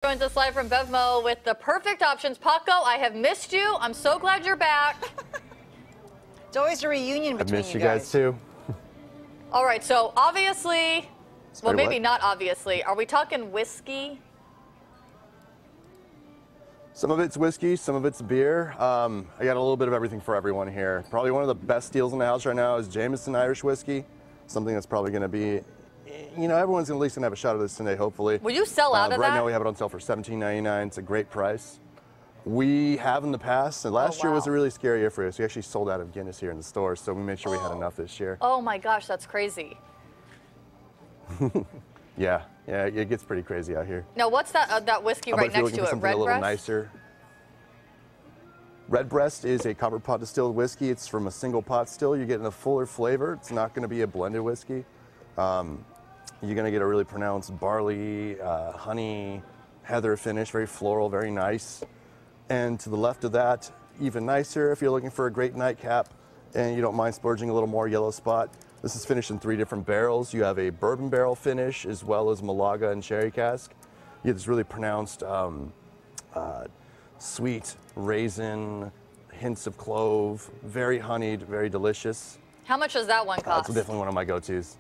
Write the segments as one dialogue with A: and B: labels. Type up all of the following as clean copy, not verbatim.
A: Joins us live from BevMo with the perfect options. Paco, I have missed you. I'm so glad you're back.
B: It's always a reunion between
C: I miss you guys too.
A: All right, so obviously, well,
C: Sorry,
A: maybe
C: what?
A: not obviously. Are we talking whiskey?
C: Some of it's whiskey, some of it's beer. I got a little bit of everything for everyone here. Probably one of the best deals in the house right now is Jameson Irish whiskey. Something that's probably going to be, you know, everyone's at least going to have a shot of this today, hopefully.
A: Will you sell out of
C: right
A: that?
C: now we have it on sale for $17.99. It's a great price. We have in the past, and last year was a really scary year for us. We actually sold out of Guinness here in the store, so we made sure we had enough this year.
A: Oh my gosh, that's crazy.
C: Yeah, it gets pretty crazy out here.
A: Now, what's that whiskey right next to it?
C: Something a little nicer. Redbreast is a copper pot distilled whiskey. It's from a single pot still. You're getting a fuller flavor. It's not going to be a blended whiskey. You're going to get a really pronounced barley, honey, heather finish, very floral, very nice. And to the left of that, even nicer if you're looking for a great nightcap and you don't mind splurging a little more, yellow spot. This is finished in 3 different barrels. You have a bourbon barrel finish as well as Malaga and sherry cask. You get this really pronounced sweet raisin, hints of clove, very honeyed, very delicious.
A: How much does that one cost?
C: It's definitely one of my go-tos.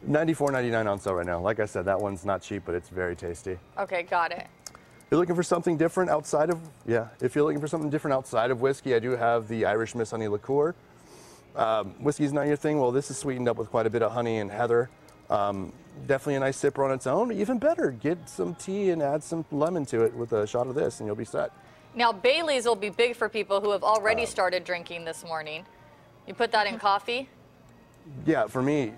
C: $94.99 on sale right now. Like I said, that one's not cheap, but it's very tasty.
A: Okay, got it.
C: If you're looking for something different outside of, if you're looking for something different outside of whiskey, I do have the Irish Miss Honey liqueur. Whiskey's not your thing. Well, this is sweetened up with quite a bit of honey and heather. Definitely a nice sipper on its own. Even better, get some tea and add some lemon to it with a shot of this, and you'll be set.
A: Now, Bailey's will be big for people who have already started drinking this morning. You put that in coffee?
C: Yeah, for me,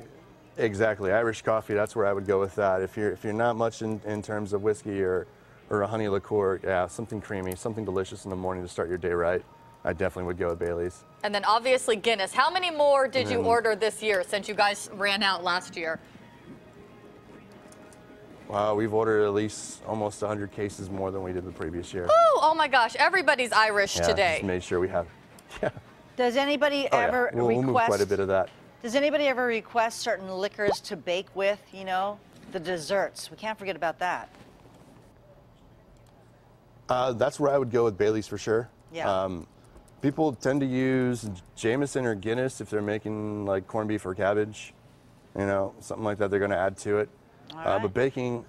C: exactly. Irish coffee, that's where I would go with that. If you're not much in terms of whiskey or a honey liqueur, yeah, something creamy, something delicious in the morning to start your day right, I definitely would go with Bailey's.
A: And then obviously Guinness. How many more did you order this year since you guys ran out last year?
C: Wow, we've ordered at least almost 100 cases more than we did the previous year.
A: Ooh, oh my gosh, everybody's Irish today.
C: Just made sure we have. Yeah.
B: Does anybody ever request?
C: We'll move quite a bit of that.
B: Does anybody ever request certain liquors to bake with? You know, the desserts. We can't forget about that.
C: That's where I would go with Bailey's for sure.
B: Yeah.
C: People tend to use Jameson or Guinness if they're making like corned beef or cabbage, you know, something like that. They're going to add to it.
B: Right.
C: But baking,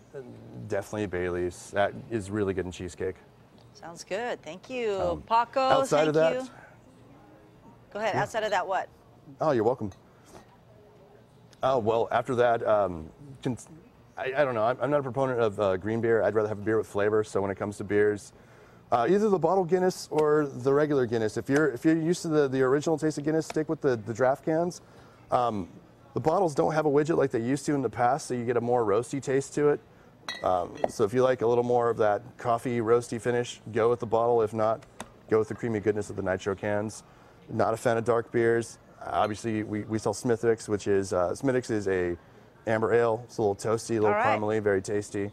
C: definitely Bailey's. That is really good in cheesecake.
B: Sounds good. Thank you, Paco.
C: Outside of that,
B: go ahead. Outside of that, what?
C: Oh, you're welcome. Oh well, after that, I don't know. I'm not a proponent of green beer. I'd rather have a beer with flavor. So when it comes to beers, either the bottle Guinness or the regular Guinness. If you're used to the original taste of Guinness, stick with the draft cans. The bottles don't have a widget like they used to in the past, so you get a more roasty taste to it. So if you like a little more of that coffee roasty finish, go with the bottle. If not, go with the creamy goodness of the nitro cans. Not a fan of dark beers. Obviously, we sell Smithwick's, which is Smithwick's is a amber ale. It's a little toasty, a little caramely, very tasty.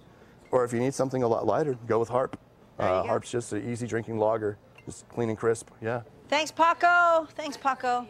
C: Or if you need something a lot lighter, go with Harp. Harp's just an easy drinking lager, just clean and crisp. Yeah.
B: Thanks, Paco. Thanks, Paco.